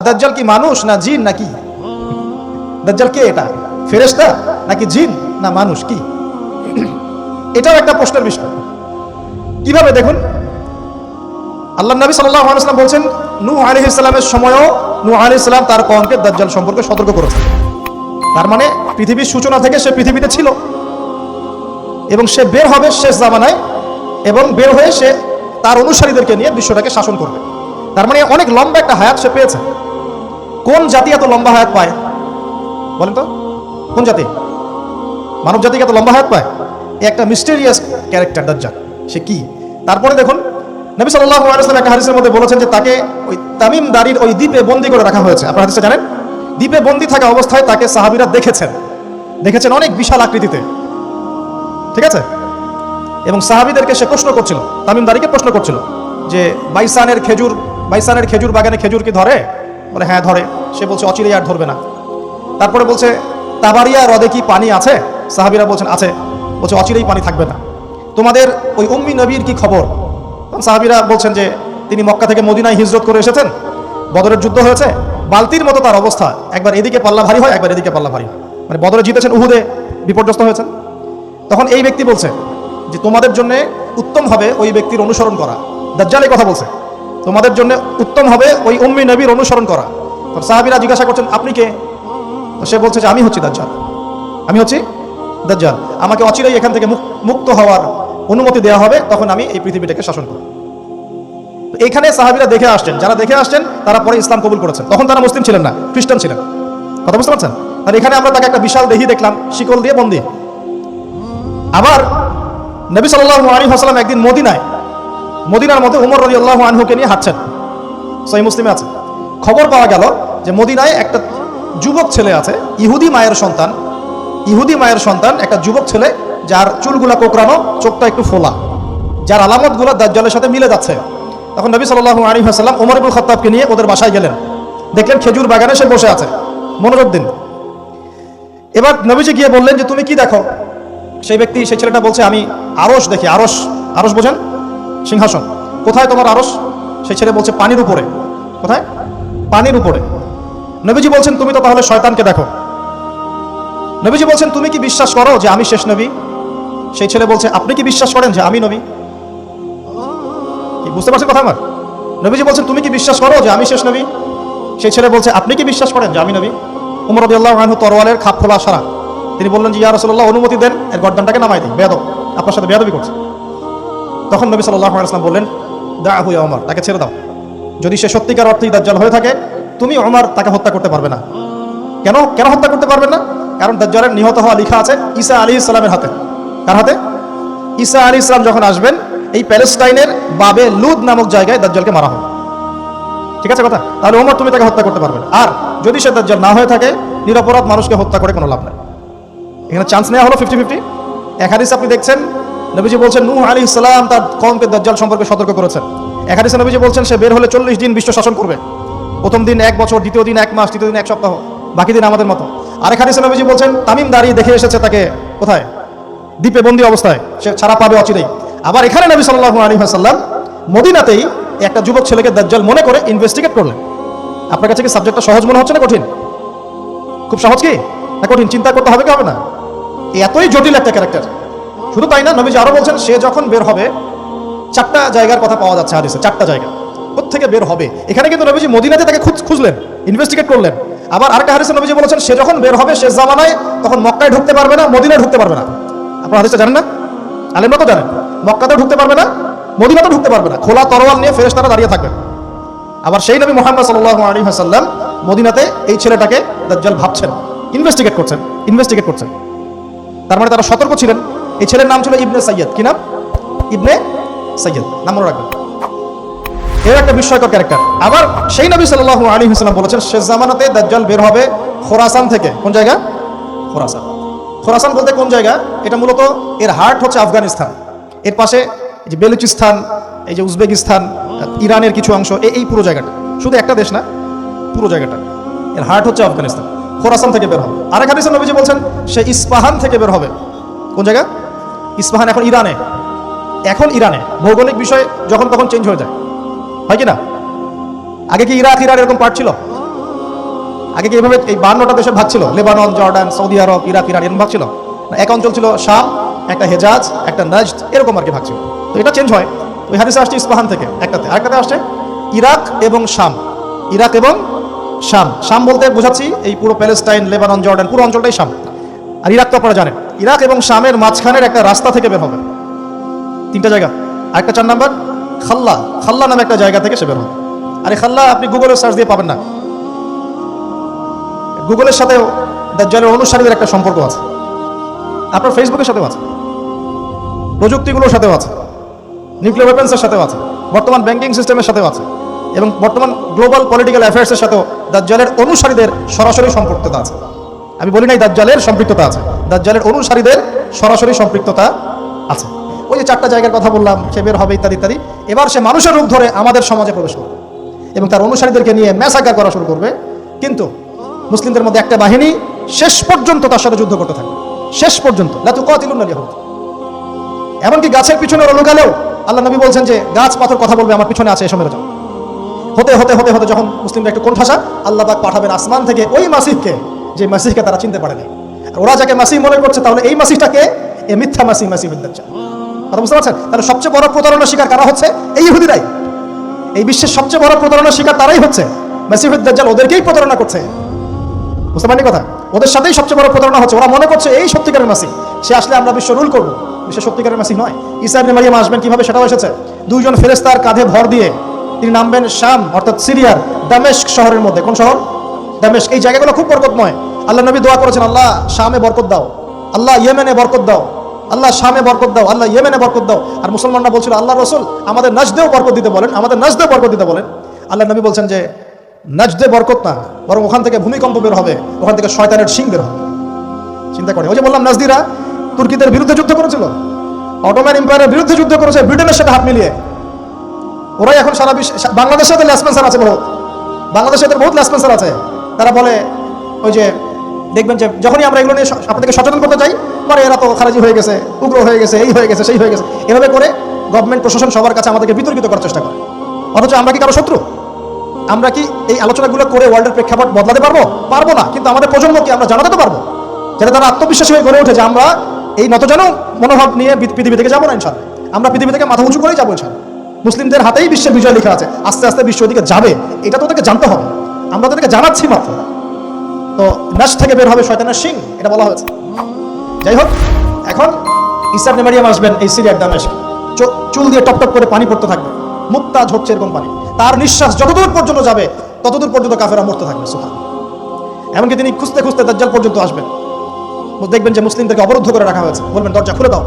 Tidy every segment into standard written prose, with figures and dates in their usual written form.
দাজ্জাল কি মানুষ না জিন নাকি? দাজ্জাল কে? এটা ফেরেশতা নাকি জিন না মানুষ? কি এটাও একটা প্রশ্নের বিষয়। কিভাবে দেখুন, আল্লাহ নবী সাল্লাল্লাহু আলাইহি ওয়াসাল্লাম বলছেন নূহ আলাইহিস সালামের সময়ও নূহ আলাইহিস সালাম তার কওমকে দাজ্জাল সম্পর্কে সতর্ক করেছেন। তার মানে পৃথিবীর সূচনা থেকে সে পৃথিবীতে ছিল এবং সে বের হবে শেষ জামানায়, এবং বের হয়ে সে তার অনুসারীদেরকে নিয়ে বিশ্বটাকে শাসন করবে। তার মানে অনেক লম্বা একটা হায়াত সে পেয়েছে। কোন জাতি এত লম্বা হায়াত পায় বলেন তো? কোন জাতি, মানব জাতি এত লম্বা হায়াত পায়? একটা মিস্টেরিয়াস ক্যারেক্টার দাজ্জাল। সে কি? তারপরে দেখুন, নবী সাল্লাল্লাহু আলাইহি ওয়াসাল্লাম একটা হাদিসের মধ্যে বলেছেন যে তাকে ওই তামিম দারির ওই দ্বীপে বন্দী করে রাখা হয়েছে। আপনারা হাদিসটা জানেন? দ্বীপে বন্দী থাকা অবস্থায় তাকে সাহাবীরা দেখেছেন অনেক বিশাল আকৃতিতে, ঠিক আছে? এবং সাহাবীদেরকে সে প্রশ্ন করছিল, তামিম দারিকে প্রশ্ন করছিল যে বাইসানের খেজুর বাগানে খেজুর কি ধরে? বলে হ্যাঁ ধরে। সে বলছে অচিরেই আর ধরবে না। তারপরে বলছে তাবারিয়া হ্রদে কি পানি আছে? সাহাবীরা বলছেন আছে। বলছে অচিরেই পানি থাকবে না। তোমাদের ওই উম্মি নবীর কি খবর? সাহাবীরা বলছেন যে তিনি মক্কা থেকে মদিনায় হিজরত করে এসেছেন, বদরের যুদ্ধ হয়েছে, বালতির মতো তার অবস্থা, একবার এদিকে পাল্লা ভারী হয় একবার এদিকে পাল্লা ভারী হয়, মানে বদরে জিতেছেন, উহুদে বিপর্যস্ত হয়েছেন। তখন এই ব্যক্তি বলছে যে তোমাদের জন্য উত্তম হবে ওই ব্যক্তির অনুসরণ করা। দাজ্জাল এই কথা বলছে, তোমাদের জন্য উত্তম হবে ওই উম্মি নবীর অনুসরণ করা। তখন সাহাবীরা জিজ্ঞাসা করছেন আপনি কে? তো সে বলছে যে আমি হচ্ছি দাজ্জাল, আমাকে অচিরেই এখান থেকে মুক্ত হওয়ার অনুমতি দেওয়া হবে, তখন আমি এই পৃথিবীটাকে শাসন করব। এইখানে সাহাবীরা দেখে আসছেন, যারা দেখে আসছেন তারা পরে ইসলাম কবুল করেছেন। তখন তারা মুসলিম ছিলেন না, খ্রিস্টান ছিলেন। কথা বুঝতে পারছেন? আর এখানে আমরা তাকে একটা বিশাল দেহি দেখলাম শিকল দিয়ে বন্দী। আবার নবী সাল্লাল্লাহু আলাইহি ওয়াসাল্লাম একদিন মদিনার মধ্যে উমর রাদিয়াল্লাহু আনহুকে নিয়ে হাঁটছেন, সহিহ মুসলিমে আছে। খবর পাওয়া গেল যে মদিনায় একটা যুবক ছেলে আছে, ইহুদি মায়ের সন্তান একটা যুবক ছেলে, যার চুলগুলা কোকড়ানো, চোখটা একটু ফোলা, যার আলামতগুলো দাজ্জালের সাথে মিলে যাচ্ছে। তখন নবী সাল্লাল্লাহু আলাইহি ওয়াসাল্লাম ওমর ইবনে খাত্তাবকে নিয়ে ওদের বাসায় গেলেন। দেখলেন খেজুর বাগানে সে বসে আছে, মনোযোগ দিন। এবার নবীজি গিয়ে বললেন যে তুমি কি দেখো? সেই ছেলেটা বলছে আমি আরশ দেখি। আরশ বোঝেন? সিংহাসন। কোথায় তোমার আরশ? সেই ছেলে বলছে পানির উপরে। কোথায়? পানির উপরে। নবীজি বলছেন তুমি তো তাহলে শয়তানকে দেখো। নবীজি বলছেন তুমি কি বিশ্বাস করো যে আমি শেষ নবী? সেই ছেলে বলছে আপনি কি বিশ্বাস করেন যে আমি নবী? কি বুঝতে পারছেন কথা আমার? নবীজি বলছেন তুমি কি বিশ্বাস করো যে আমি শেষ নবী? সেই ছেলে বলছে আপনি কি বিশ্বাস করেন যে আমি নবী? ওমর রাদিয়াল্লাহু আনহু তরওয়ালের খাপ খোলা সারা, তিনি বললেন যে ইয়া রাসূলুল্লাহ অনুমতি দেন, এর গর্দানটাকে নামাই দিই, বেয়াদব, আপনার সাথে বেয়াদবি করছে। তখন নবী সাল্লাল্লাহু আলাইহি ওয়াসাল্লাম বললেন দাহু ইয়া ওমর, তাকে ছেড়ে দাও। যদি সে সত্যিকার অর্থেই দাজ্জাল হয়ে থাকে, তুমি ওমর তাকে হত্যা করতে পারবে না। কেন হত্যা করতে পারবেন না? কারণ দাজ্জালের নিহত হওয়া লেখা আছে ঈসা আলাইহিস সালামের হাতে। কার হাতে? ঈসা আলাইহিস সালাম যখন আসবেন এই প্যালেস্টাইনের বাবে লুদ নামক জায়গায় দাজ্জালকে মারা হবে। ঠিক আছে কথা? তাহলে ওমর তুমি তাকে হত্যা করতে পারবে না। আর যদি সে দাজ্জাল না হয়ে থাকে, নিরপরাধ মানুষকে হত্যা করে কোনো লাভ নাই। এখানে চান্স নেওয়া হলো 50-50। এক হাদিসে আপনি দেখছেন নবীজি বলছেন নূহ আলাইহিস সালাম তার কওমকে দাজ্জাল সম্পর্কে সতর্ক করেছেন। এক হাদিসে নবীজি বলছেন সে বের হলে 40 দিন বিশ্ব শাসন করবে। প্রথম দিন 1 বছর, দ্বিতীয় দিন 1 মাস, তৃতীয় দিন 1 সপ্তাহ, বাকি দিন আমাদের মতো। আরেক হাদিসে নবীজি বলছেন তামিম দারি দেখে এসেছে তাকে কোথায়? দ্বীপে বন্দী অবস্থায়, সে ছাড়া পাবে অচিরেই। আবার এখানে নবী সাল্লাল্লাহু আলাইহি ওয়াসাল্লাম মদিনাতেই একটা যুবক ছেলেকে দাজ্জাল মনে করে ইনভেস্টিগেট করলেন। আপনার কাছে কি সাবজেক্টটা সহজ মনে হচ্ছে না কঠিন? খুব সহজ কি না কঠিন? চিন্তা করতে হবে কি হবে না? এতই জটিল একটা ক্যারেক্টার। শুধু তাই না, নবীজি আরো বলছেন সে যখন বের হবে 4টা জায়গার কথা পাওয়া যাচ্ছে হাদিসে, 4টা জায়গা কোত্থেকে বের হবে। এখানে কিন্তু নবীজি মদিনাতে তাকে খুঁজলেন, ইনভেস্টিগেট করলেন। আবার আরেকটা হাদিসে নবীজি বলেছেন সে যখন বের হবে শেষ জামানায়, তখন মক্কায় ঢুকতে পারবে না, মদিনায় ঢুকতে পারবে না। আপনারা হাদিসটা জানেন না? আলেমরা তো জানেন। মক্কাতেও ঢুকতে পারবে না, মদিনাতেও ঢুকতে পারবে না। খোলা তরোয়াল নিয়ে ফেরেশতারা দাঁড়িয়ে থাকবেন। আবার সেই নবী মুহাম্মদ সাল্লাল্লাহু আলাইহি ওয়াসাল্লাম মদিনাতে এই ছেলেটাকে দাজ্জাল ভাবছেন, ইনভেস্টিগেট করছেন। তার মানে তারা সতর্ক ছিলেন। এই ছেলের নাম ছিল ইবনে সাইয়্যিদ। কি নাম? ইবনে সাইয়্যিদ, নাম মনে রাখবেন। এর একটা বিস্ময়কর ক্যারেক্টার। আবার সেই নবী সাল্লাল্লাহু আলাইহি ওয়াসাল্লাম বলেছেন শেষ জামানাতে দাজ্জাল বের হবে খোরাসান থেকে। কোন জায়গা? খোরাসান বলতে কোন জায়গা? এটা মূলত এর হার্ট হচ্ছে আফগানিস্তান, এর পাশে যে বেলুচিস্তান, এই যে উজবেকিস্তান, ইরানের কিছু অংশ, এই পুরো জায়গাটা, শুধু একটা দেশ না, পুরো জায়গাটা এর হার্ট হচ্ছে আফগানিস্তান। খোরাসান থেকে বের হবে। আরেক হাদিসে নবীজি বলছেন সে ইস্পাহান থেকে বের হবে। কোন জায়গা? ইস্পাহান এখন ইরানে। ভৌগোলিক বিষয় যখন তখন চেঞ্জ হয়ে যায়, হয় কি না? আগে কি ইরাক এরকম পার্ট ছিল? আগে কি এইভাবে এই 52টা দেশের ভাগ ছিল? লেবানন, জর্ডান, সৌদি আরব, ইরাক, ইরান এরকম ভাগ ছিল না? এক অঞ্চল ছিল শাম, একটা হেজাজ, একটা নাজদ, এরকম আর কি ভাগ ছিল। তো এটা চেঞ্জ হয়। ওই হাদিসে আসছে ইস্পাহান থেকে একটাতে, আরেকটাতে আসছে ইরাক এবং শাম। ইরাক এবং শাম, শাম বলতে বোঝাচ্ছি এই পুরো প্যালেস্টাইন, লেবানন, জর্ডান পুরো অঞ্চলটাই শাম। আর ইরাক তো আপনারা জানেন। ইরাক এবং শামের মাঝখানের একটা রাস্তা থেকে বের হবে, 3টা জায়গা। আরেকটা 4 নাম্বার খাল্লা, খাল্লা নামে একটা জায়গা থেকে সে বের হবে। আর এই খাল্লা আপনি গুগলে সার্চ দিয়ে পাবেন না। গুগলের সাথেও দাজ্জালের অনুসারীদের একটা সম্পর্ক আছে, আপনার ফেসবুকের সাথেও আছে, প্রযুক্তিগুলোর সাথেও আছে, নিউক্লিয়ার ওয়েপন্সের সাথেও আছে, বর্তমান ব্যাংকিং সিস্টেমের সাথেও আছে, এবং বর্তমান গ্লোবাল পলিটিক্যাল অ্যাফেয়ার্সের সাথেও দাজ্জালের অনুসারীদের সরাসরি সম্পৃক্ততা আছে। আমি বলি নাই দাজ্জালের সম্পৃক্ততা আছে, দাজ্জালের অনুসারীদের সরাসরি সম্পৃক্ততা আছে। ওই যে 4টা জায়গার কথা বললাম, সে বের হবে ইত্যাদি ইত্যাদি। এবার সে মানুষের রূপ ধরে আমাদের সমাজে প্রবেশ করবে এবং তার অনুসারীদেরকে নিয়ে ম্যাসাকার করা শুরু করবে। কিন্তু মুসলিমদের মধ্যে একটা বাহিনী শেষ পর্যন্ত তার সাথে যুদ্ধ করতে থাকবে, শেষ পর্যন্ত। লা তুকাতিলুনা আল-ইয়াহুদ। এমনকি গাছের পিছনে ওরা লুকালেও আল্লাহ নবী বলছেন যে গাছ পাথর কথা বলবে আমার পিছনে আছে, এসে মেরে যাও। হতে হতে হতে হতে যখন মুসলিমরা একটু কোণঠাসা, আল্লাহ পাক পাঠাবেন আসমান থেকে ওই মাসিহকে, যে মাসিহকে তারা চিনতে পারেনি। আর ওরা যাকে মাসিহ মনে করছে, তাহলে এই মাসিহটাকে এ মিথ্যা মাসিহ, মাসিহুদ দাজ্জাল। কথা বুঝতে পারছেন? তাহলে সবচেয়ে বড় প্রতারণার শিকার কারা হচ্ছে? এই ইহুদিরাই। এই বিশ্বের সবচেয়ে বড় প্রতারণার শিকার তারাই হচ্ছে। মাসিহুদ দাজ্জাল ওদেরকেই প্রতারণা করছে। বুঝতে পারেন কথা? ওদের সাথেই সবচেয়ে বড় প্রতারণা হচ্ছে। ওরা মনে করছে এই সত্যিকারের মাসিহ, সে আসলে আমরা বিশ্ব রুল করবো। বিশ্ব সত্যিকারের মাসিহ নয়। ঈসা ইবনে মারিয়াম আসবেন কিভাবে সেটাও এসেছে। 2 জন ফেরেশতার কাঁধে ভর দিয়ে তিনি নামবেন শাম অর্থাৎ সিরিয়ার দামেস্ক শহরের মধ্যে। কোন শহর? দামেস্ক। এই জায়গাগুলো খুব বরকতময়। আল্লাহ নবী দোয়া করেছেন, আল্লাহ শামে বরকত দাও, আল্লাহ ইয়েমেনে বরকত দাও, আল্লাহ শামে বরকত দাও, আল্লাহ ইয়েমেনে বরকত দাও। আর মুসলমানরা বলছিল, আল্লাহ রাসূল আমাদের নাজদেও বরকত দিতে বলেন, আমাদের নাজদেও বরকত দিতে বলেন। আল্লাহ নবী বলছেন যে নাজদে বরকত না, বরং ওখান থেকে ভূমিকম্প বের হবে, ওখান থেকে শয়তানের শিং বের হবে। চিন্তা করে, ওই যে বললাম নাজদিরা তুর্কিদের বিরুদ্ধে যুদ্ধ করেছিল, অটোমান এম্পায়ারের বিরুদ্ধে যুদ্ধ করেছে, ব্রিটেনের সাথে হাত মিলিয়ে। ওরাই এখন সারা বিশ্ব, বাংলাদেশে তো লেসপেন্সার আছে বহুত, বাংলাদেশে এদের বহুত লেসপেন্সার আছে। তারা বলে, ওই যে দেখবেন যে যখনই আমরা এগুলো নিয়ে আপনাদেরকে সচেতন করতে চাই, পরে এরা তো খারাজি হয়ে গেছে, উগ্র হয়ে গেছে, এই হয়ে গেছে, সেই হয়ে গেছে। এভাবে করে গভর্নমেন্ট প্রশাসন সবার কাছে আমাদেরকে বিতর্কিত করার চেষ্টা করে। অথচ আমরা কি কারো শত্রু? আমরা কি এই আলোচনাগুলো করে ওয়ার্ল্ডের প্রেক্ষাপট বদলাতে পারবো? পারবো না। কিন্তু আমাদের প্রজন্মকে আমরা জানাতে তো পারবো, যাতে তারা আত্মবিশ্বাসী হয়ে গড়ে ওঠে যে আমরা এই নতজানু মনোভাব নিয়ে পৃথিবী থেকে যাবো না ইনশাআল্লাহ। আমরা পৃথিবী থেকে মাথা উঁচু করেই যাবো ইনশাআল্লাহ। মুসলিমদের হাতেই বিশ্বের বিজয় লেখা আছে, আস্তে আস্তে বিশ্ব ওদিকে যাবে, এটা তো ওদেরকে জানতে হবে। আমরা তাদেরকে জানাচ্ছি মাত্র। তো নাশ থেকে বের হবে শয়তানের শিং, এটা বলা হয়েছে। যাই হোক, এখন ঈসা ইবনে মারিয়াম আসবেন এই সিরিয়ার দামেস্ক, চুল দিয়ে টপ টপ করে পানি পড়তে থাকবে, মুক্তা ঝরছে এরকম পানি। তার নিঃশ্বাস যতদূর পর্যন্ত যাবে ততদূর পর্যন্ত কাফেররা মরতে থাকবে। সুবহানাল্লাহ। এমনকি তিনি খুঁজতে খুঁজতে দাজ্জাল পর্যন্ত আসবেন। দেখবেন যে মুসলিমদেরকে অবরুদ্ধ করে রাখা হয়েছে, বলবেন দরজা খুলে দাও,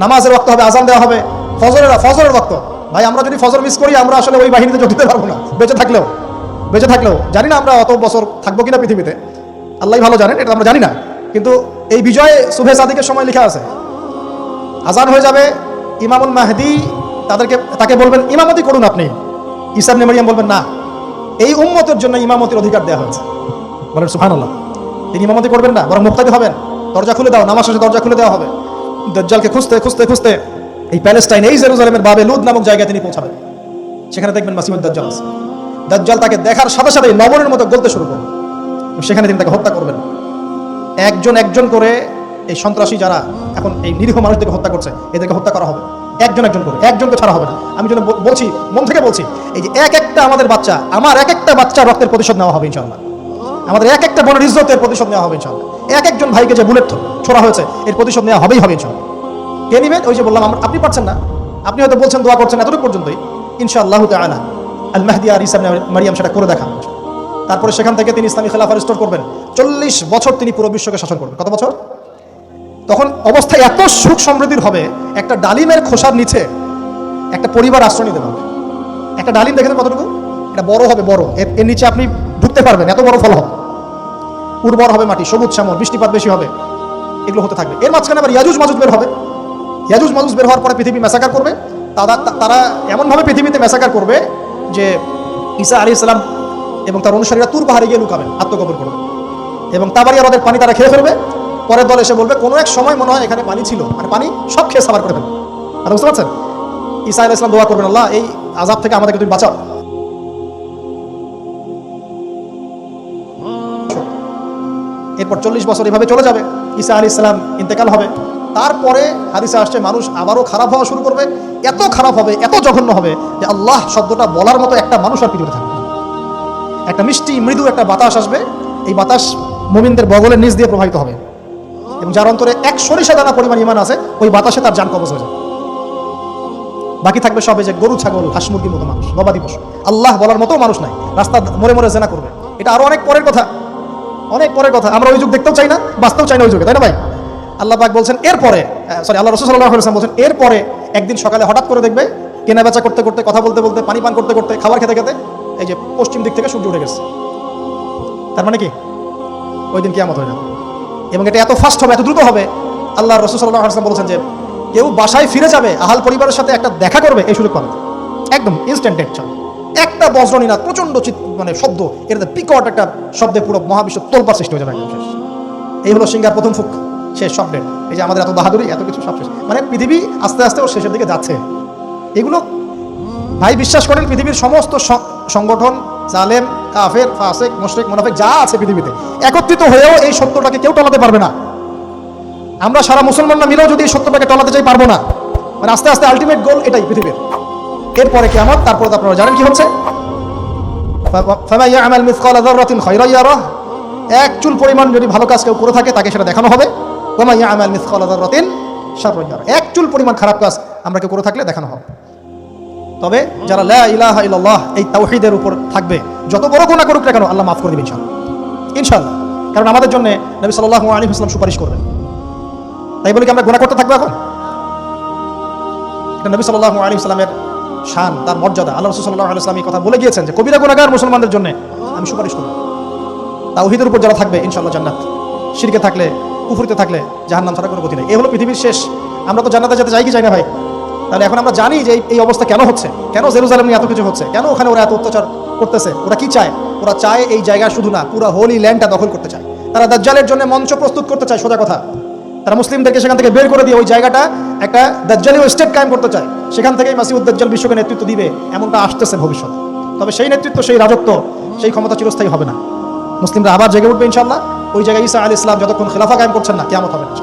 নামাজের ওয়াক্ত হবে, আজান দেওয়া হবে, ফজরের ওয়াক্ত। ভাই আমরা যদি ফজর মিস করি, আমরা আসলে ওই বাহিনীতে যোগ দিতে পারবো না, বেঁচে থাকলেও জানি না আমরা অত বছর থাকবো কিনা পৃথিবীতে, আল্লাহ ভালো জানেন, এটা আমরা জানি না। কিন্তু এই বিজয় সুবহে সাদিকের সময় লেখা আছে। আজান হয়ে যাবে, ইমামুল মাহদি তাকে বলবেন ইমামতি করুন আপনি। ঈসা ইবনে মারিয়াম বলবেন না, এই উম্মতের জন্য ইমামতির অধিকার দেওয়া হয়েছে। বলেন সুবহানাল্লাহ। তিনি ইমামতি করবেন না, বরং মুক্তাদি হবেন। দরজা খুলে দাও, নামাজ শেষে দরজা খুলে দেওয়া হবে। দাজ্জালকে খুঁজতে খুঁজতে খুঁজতে এই প্যালেস্টাইন, এই জেরুজালেমের বাবে লুদ নামক জায়গায় তিনি পৌঁছাবেন। সেখানে দেখবেন মাসিহুদ দাজ্জাল আছে। দাজ্জাল তাকে দেখার সাথে সাথে লবণের মতো গলতে শুরু করবেন। সেখানে তিনি তাকে হত্যা করবেন। একজন একজন করে এই সন্ত্রাসী যারা এখন এই নিরীহ মানুষদেরকে হত্যা করছে, এদেরকে হত্যা করা হবে একজন একজন করে, একজনকে ছাড়া হবে না। আমি যেন বলছি, মন থেকে বলছি, এই যে এক একটা আমাদের বাচ্চা, আমার এক একটা বাচ্চার রক্তের প্রতিশোধ নেওয়া হবে ইনশাআল্লাহ। আমাদের এক একটা বোনের ইজ্জতের প্রতিশোধ নেওয়া হবে ইনশাআল্লাহ। এক একজন ভাইকে যে বুলেট ছোড়া হয়েছে, এর প্রতিশোধ নেওয়া হবেই হবে ইনশাআল্লাহ। কে নিবেন? ওই যে বললাম, আপনি পারছেন না, আপনি হয়তো বলছেন দোয়া করছেন, এতটুকু পর্যন্তই। ইনশাআল্লাহ তাআলা আল মাহদি আর ঈসা ইবনে মারিয়াম সেটা করে দেখাবেন। তারপরে সেখান থেকে তিনি ইসলামী খেলাফা রিস্টোর করবেন। 40 বছর তিনি পুরো বিশ্বকে শাসন করবেন। কত বছর? তখন অবস্থা এত সুখ সমৃদ্ধির হবে, একটা ডালিমের খোসার নিচে একটা পরিবার আশ্রয় নিতে পারবে। একটা ডালিম দেখেছেন কতটুকু? এটা বড় হবে, বড়, এর নিচে আপনি ঢুকতে পারবেন, এত বড় ফল হবে, উর্বর হবে মাটি, সবুজ শ্যামল, বৃষ্টিপাত বেশি হবে, এগুলো হতে থাকবে। এর মাঝখানে আবার ইয়াজুজ মাজুজ বের হবে। ইয়াজুজ মাজুজ বের হওয়ার পরে পৃথিবী ম্যাসাকার করবে। তারা এমনভাবে পৃথিবীতে ম্যাসাকার করবে যে ঈসা আলাইহিস সালাম এবং তার অনুসারীরা তুর পাহাড়ে গিয়ে লুকাবেন, আত্মগোপন করবে, এবং তাবারিয়ার পানি তারা খেয়ে ফেলবে। পরের দল এসে বলবে কোনো এক সময় মনে হয় এখানে পানি ছিল, মানে পানি সব খেয়ে সাবার করে ফেলবে। আর বুঝতে পারছেন? ঈসা আলাইহিস সালাম দোয়া করবেন, আল্লাহ এই আযাব থেকে আমাদেরকে তুমি বাঁচাও। এরপর 40 বছর এভাবে চলে যাবে, ঈসা আলাইহিস সালাম ইন্তেকাল হবে। তারপরে হাদিসে আসছে মানুষ আবারও খারাপ হওয়া শুরু করবে, এত খারাপ হবে, এত জঘন্য হবে যে আল্লাহ শব্দটা বলার মতো একটা মানুষ আর পৃথিবীতে থাকবে না। একটা মিষ্টি মৃদু একটা বাতাস আসবে, এই বাতাস মুমিনদের বগলের নিচ দিয়ে প্রবাহিত হবে, এবং যার অন্তরে এক সরিষা দানা পরিমাণ ঈমান আছে ওই বাতাসে তার জান কবজ হয়ে যাবে। বাকি থাকবে সবে যে গরু, ছাগল, হাঁস, মুরগির মতো মানুষ, গবাদি পশু। আল্লাহ বলার মতো মানুষ নাই, রাস্তা মরে মরে জেনা করবে। এটা আরো অনেক পরের কথা, অনেক পরের কথা। আমরা ওই যুগ দেখতেও চাই না, বাঁচতেও চাই না ওই যুগে, তাই না ভাই? আল্লাহ পাক বলছেন এরপরে, আল্লাহ রাসূল সাল্লাল্লাহু আলাইহি ওয়াসাল্লাম বলছেন এরপরে একদিন সকালে হঠাৎ করে দেখবে কেনা বেচা করতে করতে, কথা বলতে বলতে, পানি পান করতে করতে, খাবার খেতে খেতে এই যে পশ্চিম দিক থেকে সূর্য উঠে গেছে। তার মানে কি ওই দিন কিয়ামত হয়ে যাবে, এবং এটা এত ফাস্ট হবে, এত দ্রুত হবে। আল্লাহ রাসূল সাল্লাল্লাহু আলাইহি ওয়াসাল্লাম বলেছেন যে কেউ বাসায় ফিরে যাবে, আহাল পরিবারের সাথে একটা দেখা করবে, এই সুযোগ পাবে একদম ইনস্ট্যান্ট ডেট। একটা বজ্রনী না, প্রচন্ড মানে শব্দ, এর বিকট একটা শব্দে পুরো মহাবিশ্ব তোলপাড় সৃষ্টি হয়ে যাবে একদম শেষ। এই হলো সিঙ্গার প্রথম ফুক, শেষ শব্দের। এই যে আমাদের এত বাহাদুরি, এত কিছু সব শেষ, মানে পৃথিবী আস্তে আস্তে ওর শেষের দিকে যাচ্ছে। এগুলো ভাই বিশ্বাস করেন, পৃথিবীর সমস্ত সংগঠন, জালেম, কাফের, ফাসিক, মুশরিক, মুনাফিক যা আছে পৃথিবীতে একত্রিত হয়েও এই সত্যটাকে কেউ টলাতে পারবে না। আমরা সারা মুসলমানরা মিলেও যদি এই সত্যটাকে টলাতে চাই, পারবো না। মানে আস্তে আস্তে আলটিমেট গোল এটাই পৃথিবীর। এরপরে কিয়ামত, তারপরে তো আপনারা জানেন কি হচ্ছে। ফামান ইয়ামাল মিসকালা যাররাতিন খায়রান ইয়ারাহ, এক চুল পরিমাণ যদি ভালো কাজ কেউ করে থাকে তাকে সেটা দেখানো হবে। ওয়া মান ইয়ামাল মিসকালা যাররাতিন শাররান ইয়ারাহ, এক চুল পরিমাণ খারাপ কাজ আমরা কেউ করে থাকলে দেখানো হবে। তবে যারা লা ইলাহা ইল্লাল্লাহ এই তাওহীদের উপর থাকবে, যত বড় গুনাহ করুক না কেন আল্লাহ মাফ করে দিবেন ইনশাআল্লাহ, ইনশাআল্লাহ। কারণ আমাদের জন্য নবী সাল্লাল্লাহু আলাইহি ওয়াসাল্লাম সুপারিশ করবেন। তাই বলে কি আমরা গুনাহ করতে থাকবো এখন? এটা নবী সাল্লাল্লাহু আলাইহি ওয়াসাল্লামের শান, তার মর্যাদা। আল্লাহ রাসূল সাল্লাল্লাহু আলাইহি ওয়াসাল্লাম এই কথা বলে গিয়েছেন যে কবিরা গুনাহগার মুসলমানদের জন্য আমি সুপারিশ করব। তাওহীদের উপর যারা থাকবে ইনশাআল্লাহ জান্নাত, শিরকে থাকলে, কুফরিতে থাকলে জাহান্নাম ছাড়া কোনো গতি নেই। এই হলো পৃথিবীর শেষ। আমরা তো জান্নাতে যেতে চাই কি চাই না ভাই? তাহলে এখন আমরা জানি যে এই অবস্থা কেন হচ্ছে, কেন জেরুজালেম নিয়ে এত কিছু হচ্ছে, কেন ওখানে ওরা এত অত্যাচার করতেছে। ওরা কি চায়? ওরা চায় এই জায়গা শুধু না, পুরো হোলি ল্যান্ডটা দখল করতে চায়। তারা দাজ্জালের জন্য মঞ্চ প্রস্তুত করতে চায়, সোজা কথা। তারা মুসলিমদেরকে সেখান থেকে বের করে দিয়ে ওই জায়গাটা একটা দাজ্জালীয় স্টেট কায়েম করতে চায়। সেখান থেকেই মাসিউদ দাজ্জাল বিশ্বকে নেতৃত্ব দিবে, এমনটা আসতেছে ভবিষ্যতে। তবে সেই নেতৃত্ব, সেই রাজত্ব, সেই ক্ষমতা চিরস্থায়ী হবে না। মুসলিমরা আবার জেগে উঠবে ইনশাআল্লাহ। ওই জায়গায় ঈসা আলাইহিস সালাম যতক্ষণ খেলাফা কায়েম করছেন না, কিয়ামত হবে না।